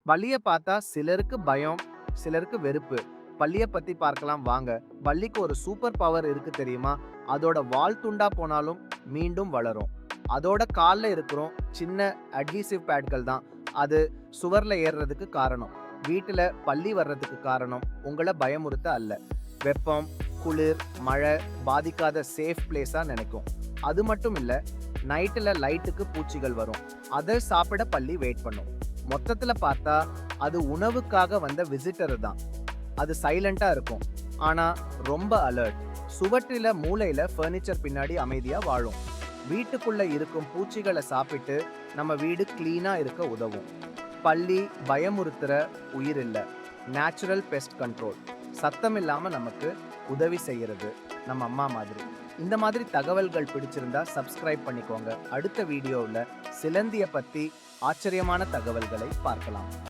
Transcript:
பல்லிய பார்த்தா சிலருக்கு பயம், சிலருக்கு வெறுப்பு. பல்லிய பத்தி பார்க்கலாம் வாங்க. பல்லிக்கு ஒரு சூப்பர் பவர் இருக்கு தெரியுமா? அதோட வால் துண்டா போனாலும் மீண்டும் வளரும். அதோட கால்ல இருக்கிறோம் சின்ன அட்ஹீசிவ் பேட்கள் தான் அது சுவர்ல ஏறுறதுக்கு காரணம். வீட்டுல பல்லி வர்றதுக்கு காரணம் உங்கள பயமுறுத்த அல்ல. வெப்பம், குளிர், மழை பாதிக்காத சேஃப் பிளேஸா நினைக்கும். அது மட்டும் இல்ல, நைட்ல லைட்டுக்கு பூச்சிகள் வரும். அதை சாப்பிட பல்லி வெயிட் பண்ணும். மொத்தத்துல பார்த்தா அது உணவுக்காக வந்த விசிட்டர் தான். அது சைலண்டா இருக்கும், ஆனா ரொம்ப அலர்ட். சுவற்றில மூலையில ஃபர்னிச்சர் பின்னாடி அமைதியா வாழும். வீட்டுக்குள்ள இருக்கும் பூச்சிகளை சாப்பிட்டு நம்ம வீடு கிளீனா இருக்க உதவும். பல்லி பயமுறுத்துற உயிர் இல்ல, நேச்சுரல் பெஸ்ட் கண்ட்ரோல். சத்தம் இல்லாம நமக்கு உதவி செய்யறது நம்ம அம்மா மாதிரி. இந்த மாதிரி தகவல்கள் பிடிச்சிருந்தா சப்ஸ்கிரைப் பண்ணிக்கோங்க. அடுத்த வீடியோவில் சிலந்திய பத்தி ஆச்சரியமான தகவல்களை பார்க்கலாம்.